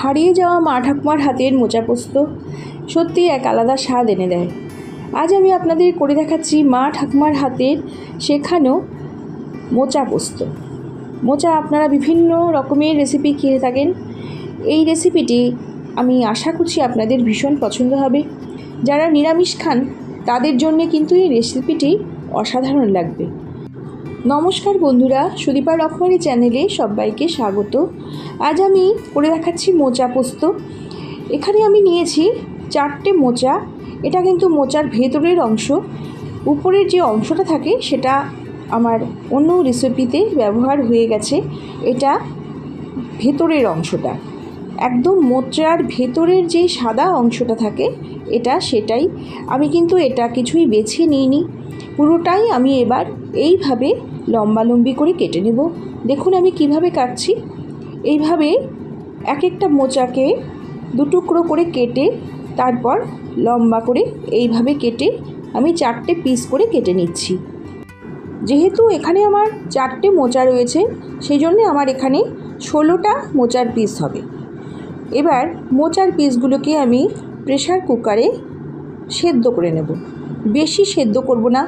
হারিয়ে যাওয়া মা ঠাকুমার হাতের মোচা পোস্ত সত্যি এক আলাদা স্বাদ এনে দেয়। আজ আমি আপনাদের করে দেখাচ্ছি মা ঠাকুমার হাতের শেখানো মোচা পোস্ত। মোচা আপনারা বিভিন্ন রকমের রেসিপি খেয়ে থাকেন, এই রেসিপিটি আমি আশা করছি আপনাদের ভীষণ পছন্দ হবে। যারা নিরামিষ খান তাদের জন্যে কিন্তু এই রেসিপিটি অসাধারণ লাগবে। নমস্কার বন্ধুরা, সুদীপা রকমারি চ্যানেলে সবাইকে স্বাগত। আজ আমি করে দেখাচ্ছি মোচা পোস্ত। এখানে আমি নিয়েছি 4টে মোচা। এটা কিন্তু মোচার ভেতরের অংশ, উপরের যে অংশটা থাকে সেটা আমার অন্য রেসিপিতে ব্যবহার হয়ে গেছে। এটা ভেতরের অংশটা, একদম মোচার ভেতরের যে সাদা অংশটা থাকে সেটাই। আমি কিন্তু এটা কিছুই বেছে নিইনি, পুরোটাই আমি এবার এইভাবে লম্বালম্বি করে কেটে নেব। দেখুন আমি কিভাবে কাটছি। এইভাবে এক একটা মোচাকে 2 টুকরো করে কেটে তারপর লম্বা করে এইভাবে কেটে আমি 4টে পিস করে কেটে নিচ্ছি। যেহেতু এখানে আমার 4টে মোচা রয়েছে সেই জন্য আমার এখানে 16টা মোচার পিস হবে। এবার মোচার পিসগুলোকে আমি প্রেসার কুকারে সেদ্ধ করে নেব। বেশি সেদ্ধ করব না,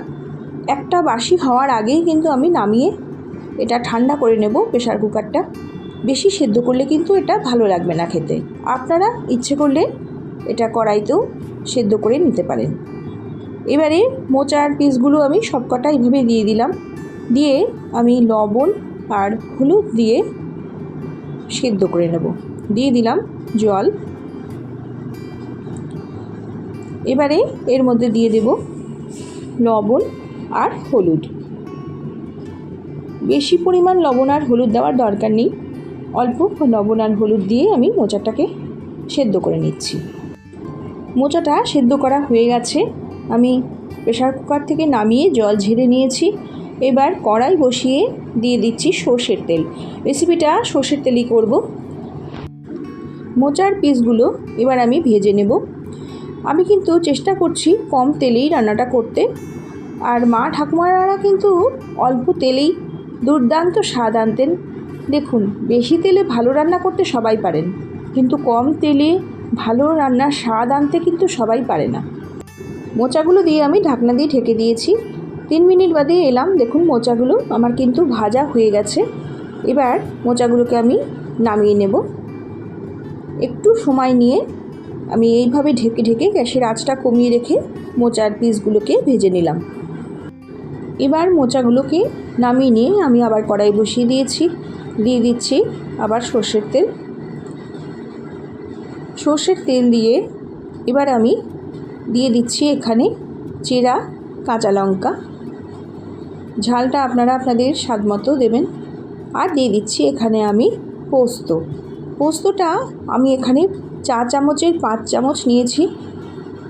একটা বাসি হওয়ার আগেই কিন্তু আমি নামিয়ে এটা ঠান্ডা করে নেব প্রেসার কুকারটা। বেশি সেদ্ধ করলে কিন্তু এটা ভালো লাগবে না খেতে। আপনারা ইচ্ছে করলে এটা কড়াইতেও সেদ্ধ করে নিতে পারেন। এবারে মোচার পিসগুলো আমি সবকটা এইভাবে দিয়ে দিলাম, দিয়ে আমি লবণ আর হলুদ দিয়ে সেদ্ধ করে নেব। দিয়ে দিলাম জল। এবারে এর মধ্যে দিয়ে দেব লবণ আর হলুদ। বেশি পরিমাণ লবণ আর হলুদ দেওয়ার দরকার নেই, অল্প লবণ আর হলুদ দিয়ে আমি মোচাটাকে সেদ্ধ করে নিচ্ছি। মোচাটা সেদ্ধ করা হয়ে গেছে, আমি প্রেসার কুকার থেকে নামিয়ে জল ঝেড়ে নিয়েছি। এবার কড়াই বসিয়ে দিয়ে দিচ্ছি সর্ষের তেল। রেসিপিটা সর্ষের তেলই করব। মোচার পিসগুলো এবার আমি ভেজে নেব। আমি কিন্তু চেষ্টা করছি কম তেলেই রান্নাটা করতে, আর মা ঠাকুমারা কিন্তু অল্প তেলেই দুর্দান্ত স্বাদ আনতেন। দেখুন, বেশি তেলে ভালো রান্না করতে সবাই পারেন, কিন্তু কম তেলে ভালো রান্নার স্বাদ আনতে কিন্তু সবাই পারে না। মোচাগুলো দিয়ে আমি ঢাকনা দিয়ে ঢেকে দিয়েছি। 3 মিনিট বাদে এলাম, দেখুন মোচাগুলো আমার কিন্তু ভাজা হয়ে গেছে। এবার মোচাগুলোকে আমি নামিয়ে নেব। একটু সময় নিয়ে আমি এইভাবে ঢেকে ঢেকে গ্যাসের আঁচটা কমিয়ে রেখে মোচার পিসগুলোকে ভেজে নিলাম। এবার মোচাগুলোকে নামিয়ে নিয়ে আমি আবার কড়াই বসিয়ে দিয়েছি। দিয়ে দিচ্ছি আবার সর্ষের তেল। সর্ষের তেল দিয়ে এবার আমি দিয়ে দিচ্ছি এখানে চেরা কাঁচা লঙ্কা। ঝালটা আপনারা আপনাদের স্বাদ মতো দেবেন। আর দিয়ে দিচ্ছি এখানে আমি পোস্তটা আমি এখানে 4 চামচের 5 চামচ নিয়েছি।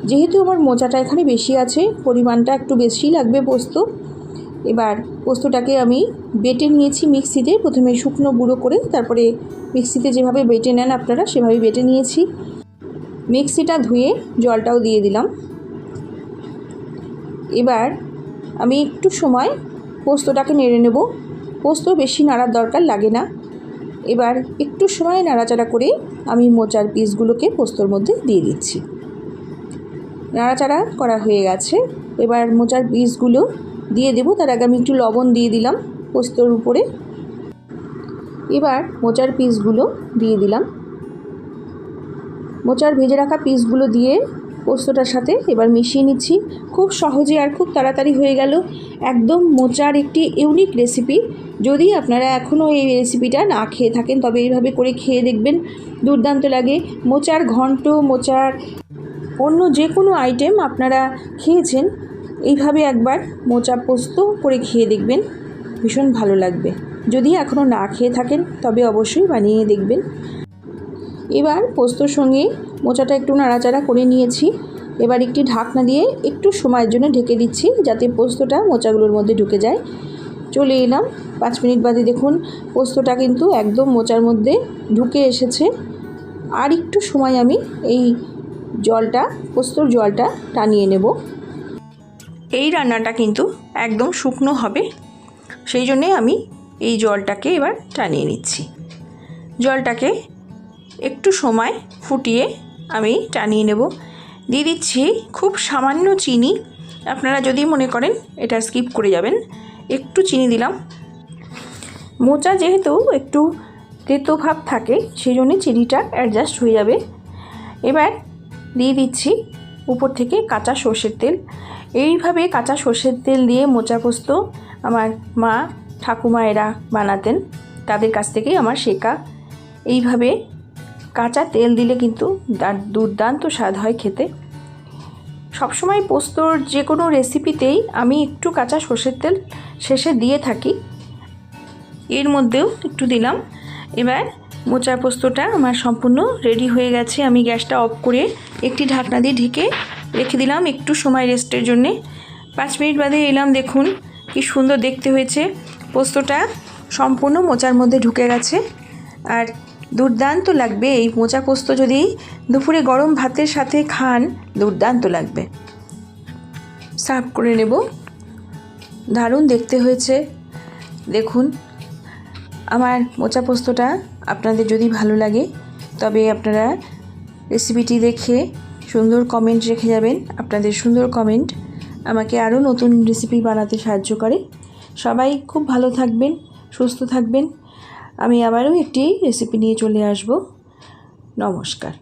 যেহেতু আমার মোচাটা এখানে বেশি আছে, পরিমাণটা একটু বেশি লাগবে পোস্ত। এবার পোস্তটাকে আমি বেটে নিয়েছি মিক্সিতে, প্রথমে শুকনো গুঁড়ো করে, তারপরে মিক্সিতে যেভাবে বেটে নেন আপনারা সেভাবে বেটে নিয়েছি। মিক্সিটা ধুয়ে জলটাও দিয়ে দিলাম। এবার আমি একটু সময় পোস্তটাকে নেড়ে নেব। পোস্ত বেশি নাড়ার দরকার লাগে না। এবার একটু সময় নাড়াচাড়া করে আমি মোচার পিসগুলোকে পোস্তর মধ্যে দিয়ে দিচ্ছি। নাড়াচাড়া করা হয়ে গেছে, এবার মোচার পিসগুলো দিয়ে দেব। তার আগে আমি একটু লবণ দিয়ে দিলাম পোস্তর উপরে। এবার মোচার পিসগুলো দিয়ে দিলাম। মোচার ভেজে রাখা পিসগুলো দিয়ে পোস্তটার সাথে এবার মিশিয়ে নিচ্ছি। খুব সহজে আর খুব তাড়াতাড়ি হয়ে গেল। একদম মোচার একটি ইউনিক রেসিপি। যদি আপনারা এখনও এই রেসিপিটা না খেয়ে থাকেন তবে এইভাবে করে খেয়ে দেখবেন, দুর্দান্ত লাগে। মোচার ঘন্ট, মোচার অন্য যে কোনো আইটেম আপনারা খেয়েছেন, এইভাবে একবার মোচা পোস্ত করে খেয়ে দেখবেন, ভীষণ ভালো লাগবে। যদি এখনও না খেয়ে থাকেন তবে অবশ্যই বানিয়ে দেখবেন। এবার পোস্তর সঙ্গে মোচাটা একটু নাড়াচাড়া করে নিয়েছি। এবার একটি ঢাকনা দিয়ে একটু সময়ের জন্য ঢেকে দিচ্ছি যাতে পোস্তটা মোচাগুলোর মধ্যে ঢুকে যায়। চলে এলাম 5 মিনিট বাদে, দেখুন পোস্তটা কিন্তু একদম মোচার মধ্যে ঢুকে এসেছে। আর একটু সময় আমি এই পোস্তর জলটা টানিয়ে নেব। এই রান্নাটা কিন্তু একদম শুকনো হবে, সেই জন্যে আমি এই জলটাকে এবার টানিয়ে নিচ্ছি। জলটাকে একটু সময় ফুটিয়ে আমি টানিয়ে নেব। দিয়ে দিচ্ছি খুব সামান্য চিনি। আপনারা যদি মনে করেন এটা স্কিপ করে যাবেন, একটু চিনি দিলাম। মোচা যেহেতু একটু তেতো ভাব থাকে, সেই জন্যে চিনিটা অ্যাডজাস্ট হয়ে যাবে। এবার দিয়ে দিচ্ছি উপর থেকে কাঁচা সর্ষের তেল। এইভাবে কাঁচা সর্ষের তেল দিয়ে মোচা পোস্ত আমার মা ঠাকুমা এরা বানাতেন, তাদের কাছ থেকেই আমার শেখা। এইভাবে কাঁচা তেল দিলে কিন্তু দুর্দান্ত স্বাদ হয় খেতে। সবসময় পোস্তর যে কোনো রেসিপিতেই আমি একটু কাঁচা সর্ষের তেল শেষে দিয়ে থাকি, এর মধ্যেও একটু দিলাম। এবার মোচা পোস্তটা আমার সম্পূর্ণ রেডি হয়ে গেছে। আমি গ্যাসটা অফ করে একটি ঢাকনা দিয়ে ঢেকে রেখে দিলাম একটু সময় রেস্টের জন্যে। 5 মিনিট বাদে এলাম, দেখুন কি সুন্দর দেখতে হয়েছে। পোস্তটা সম্পূর্ণ মোচার মধ্যে ঢুকে গেছে আর দুর্দান্ত লাগবে। এই মোচা পোস্ত যদি দুপুরে গরম ভাতের সাথে খান, দুর্দান্ত লাগবে। সার্ভ করে নেব। দারুণ দেখতে হয়েছে। দেখুন, আমার মোচা পোস্তটা আপনাদের যদি ভালো লাগে তবে আপনারা রেসিপিটি দেখে সুন্দর কমেন্ট রেখে যাবেন। আপনাদের সুন্দর কমেন্ট আমাকে আরও নতুন রেসিপি বানাতে সাহায্য করে। সবাই খুব ভালো থাকবেন, সুস্থ থাকবেন। আমি আবারও একটি রেসিপি নিয়ে চলে আসব। নমস্কার।